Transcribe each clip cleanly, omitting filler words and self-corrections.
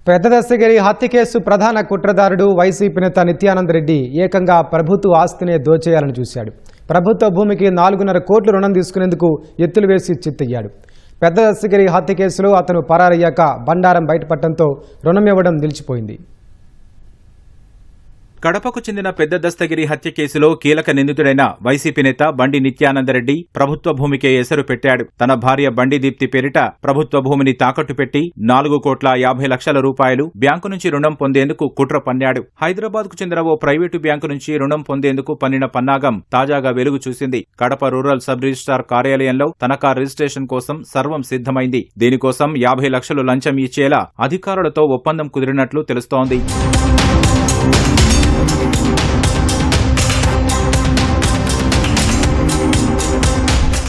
పెద్ద దస్తగిరి హత్య కేసు ప్రధాన కుట్రదారుడు వైసీపీ నేత నిత్యానంద రెడ్డి ఏకంగా ప్రభుత్వ ఆస్తినే దోచేయాలని చూశాడు. ప్రభుత్వ భూమికి 4.5 కోట్ల రుణం తీసుకునేందుకు ఎత్తులు వేసి చిత్తయ్యాడు. పెద్ద దస్తగిరి హత్య కేసులో అతను పరారయ్యాక బండారం బయటపడటంతో రుణం ఇవ్వడం నిలిచిపోయింది. కడపకు చెందిన పెద్ద దస్తగిరి హత్య కేసులో కీలక నిందితుడైన వైసీపీ నేత బండి నిత్యానందరెడ్డి ప్రభుత్వ భూమికే ఎసరు పెట్టాడు. తన భార్య బండి దీప్తి పేరిట ప్రభుత్వ భూమిని తాకట్టు పెట్టి 4,50,00,000 రూపాయలు బ్యాంకు నుంచి రుణం పొందేందుకు కుట్ర పన్నాడు. హైదరాబాద్ కు చెందిన ఓ ప్రైవేటు బ్యాంకు నుంచి రుణం పొందేందుకు పన్నిన పన్నాగం తాజాగా వెలుగు చూసింది. కడప రూరల్ సబ్ రిజిస్ట్రార్ కార్యాలయంలో తనఖా రిజిస్ట్రేషన్ కోసం సర్వం సిద్ధమైంది. దీనికోసం 50 లక్షలు లంచం ఇచ్చేలా అధికారులతో ఒప్పందం కుదిరినట్లు తెలుస్తోంది.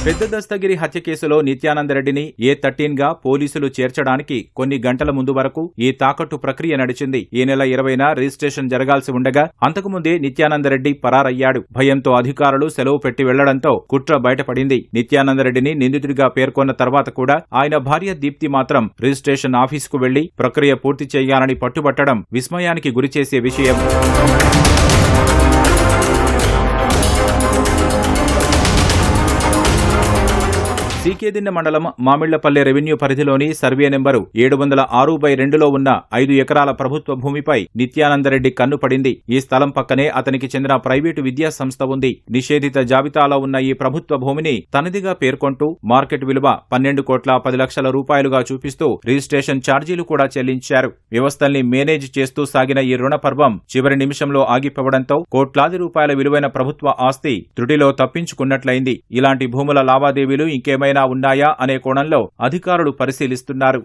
పెద్ద దస్తగిరి హత్య కేసులో నిత్యానందరెడ్డిని A13 గా పోలీసులు చేర్చడానికి కొన్ని గంటల ముందు వరకు ఈ తాకట్టు ప్రక్రియ నడిచింది. ఈ నెల 20న రిజిస్ట్రేషన్ జరగాల్సి ఉండగా అంతకుముందే నిత్యానందరెడ్డి పరారయ్యాడు. భయంతో అధికారులు సెలవు పెట్టి వెళ్లడంతో కుట్ర బయటపడింది. నిత్యానందరెడ్డిని నిందితుడిగా పేర్కొన్న తర్వాత కూడా ఆయన భార్య దీప్తి మాత్రం రిజిస్ట్రేషన్ ఆఫీసుకు వెళ్లి ప్రక్రియ పూర్తి చేయాలని పట్టుబట్టడం విస్మయానికి గురిచేసే విషయం. సీకేదిన్నె మండలం మామిళ్లపల్లె రెవెన్యూ పరిధిలోని సర్వే నెంబరు 706/2లో ఉన్న 5 ఎకరాల ప్రభుత్వ భూమిపై నిత్యానందరెడ్డి కన్ను పడింది. ఈ స్థలం పక్కనే అతనికి చెందిన ప్రైవేటు విద్యా సంస్థ ఉంది. నిషేధిత జాబితాలో ఉన్న ఈ ప్రభుత్వ భూమిని తనదిగా పేర్కొంటూ మార్కెట్ విలువ 12,10,00,000 రూపాయలుగా చూపిస్తూ రిజిస్ట్రేషన్ ఛార్జీలు కూడా చెల్లించారు. వ్యవస్థల్ని మేనేజ్ చేస్తూ సాగిన ఈ రుణ పర్వం చివరి నిమిషంలో ఆగిపోవడంతో కోట్లాది రూపాయల విలువైన ప్రభుత్వ ఆస్తి త్రుటిలో తప్పించుకున్నట్లయింది. ఇలాంటి భూముల లావాదేవీలు ఇంకేమైనా ఉన్నాయా అనే కోణంలో అధికారులు పరిశీలిస్తున్నారు.